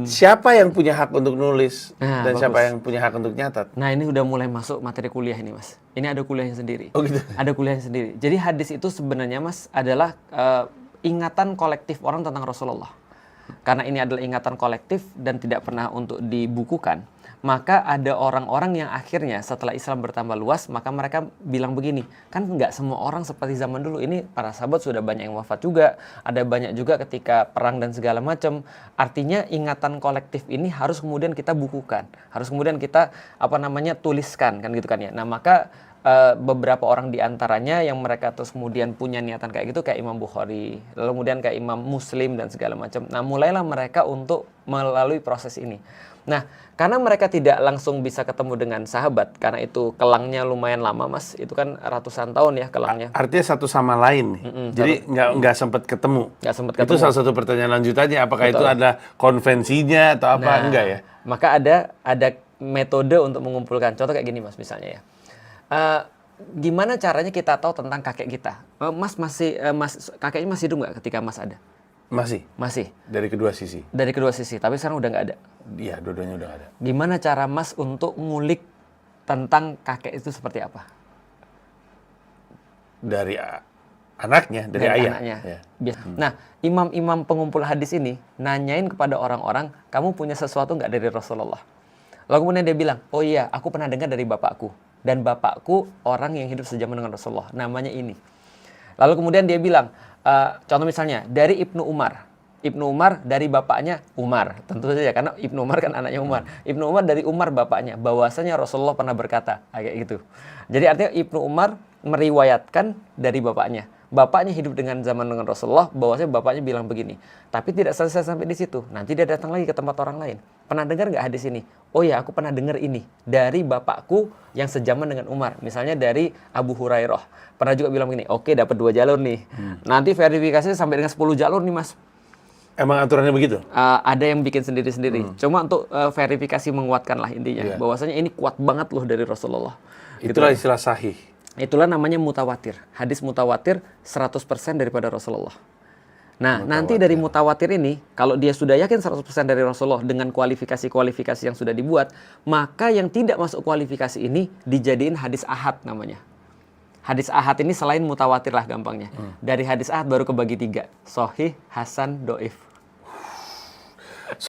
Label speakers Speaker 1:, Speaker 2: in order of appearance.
Speaker 1: Siapa yang punya hak untuk nulis
Speaker 2: Nah,
Speaker 1: dan
Speaker 2: bagus.
Speaker 1: siapa yang punya hak untuk nyatat?
Speaker 2: Nah, ini udah mulai masuk materi kuliah ini, Mas. Ini ada kuliahnya sendiri.
Speaker 1: Oh gitu.
Speaker 2: Ada kuliahnya sendiri. Jadi hadis itu sebenarnya, Mas, adalah ingatan kolektif orang tentang Rasulullah. Karena ini adalah ingatan kolektif dan tidak pernah untuk dibukukan, maka ada orang-orang yang akhirnya setelah Islam bertambah luas, maka mereka bilang begini, kan nggak semua orang seperti zaman dulu. Ini para sahabat sudah banyak yang wafat juga, ada banyak juga ketika perang dan segala macam. Artinya ingatan kolektif ini harus kemudian kita bukukan, harus kemudian kita tuliskan, kan gitu kan ya. Nah, maka beberapa orang di antaranya yang mereka terus kemudian punya niatan kayak gitu, kayak Imam Bukhari, lalu kemudian kayak Imam Muslim dan segala macam. Nah, mulailah mereka untuk melalui proses ini. Nah, karena mereka tidak langsung bisa ketemu dengan sahabat, karena itu kelangnya lumayan lama, Mas. Itu kan ratusan tahun ya kelangnya.
Speaker 1: Artinya satu sama lain nih. Jadi nggak sempat ketemu.
Speaker 2: Nggak sempat
Speaker 1: Itu
Speaker 2: ketemu.
Speaker 1: salah satu pertanyaan lanjutannya. Apakah
Speaker 2: Betul.
Speaker 1: itu ada konvensinya atau apa?
Speaker 2: Nah,
Speaker 1: Enggak ya?
Speaker 2: maka ada metode untuk mengumpulkan. Contoh kayak gini, Mas, misalnya ya. Gimana caranya kita tahu tentang kakek kita? Mas kakeknya masih hidup nggak ketika Mas ada? Masih.
Speaker 1: Dari kedua sisi.
Speaker 2: Dari kedua sisi, tapi sekarang udah nggak ada.
Speaker 1: Iya, dua-duanya udah nggak ada.
Speaker 2: Gimana cara Mas untuk ngulik tentang kakek itu seperti apa?
Speaker 1: Dari anaknya, dari ayah.
Speaker 2: Anaknya.
Speaker 1: Ya.
Speaker 2: Nah, imam-imam pengumpul hadis ini nanyain kepada orang-orang, kamu punya sesuatu nggak dari Rasulullah? Lalu kemudian dia bilang, oh iya, aku pernah dengar dari bapakku. Dan bapakku orang yang hidup sejaman dengan Rasulullah. Namanya ini. Lalu kemudian dia bilang, contoh misalnya, dari Ibnu Umar. Ibnu Umar dari bapaknya Umar. Tentu saja, karena Ibnu Umar kan anaknya Umar. Ibnu Umar dari Umar bapaknya. Bahwasanya Rasulullah pernah berkata. Kayak gitu. Jadi artinya Ibnu Umar meriwayatkan dari bapaknya. Bapaknya hidup dengan zaman dengan Rasulullah, bahwasanya bapaknya bilang begini. Tapi tidak selesai sampai di situ. Nanti dia datang lagi ke tempat orang lain. Pernah dengar nggak hadis ini? Oh ya, aku pernah dengar ini dari bapakku yang sejaman dengan Umar. Misalnya dari Abu Hurairah. Pernah juga bilang begini, oke, dapat 2 jalur nih. Nanti verifikasinya sampai dengan 10 jalur nih, Mas.
Speaker 1: Emang aturannya begitu?
Speaker 2: Ada yang bikin sendiri-sendiri. Cuma untuk verifikasi menguatkan lah intinya.
Speaker 1: Iya.
Speaker 2: Bahwasanya ini kuat banget loh dari Rasulullah.
Speaker 1: Itulah istilah sahih.
Speaker 2: Itulah namanya mutawatir. Hadis mutawatir 100% daripada Rasulullah. Nah, nanti dari mutawatir ini, kalau dia sudah yakin 100% dari Rasulullah dengan kualifikasi-kualifikasi yang sudah dibuat, maka yang tidak masuk kualifikasi ini dijadiin hadis ahad namanya. Hadis ahad ini selain mutawatir lah gampangnya. Dari hadis ahad baru kebagi 3. Sahih, hasan, doif.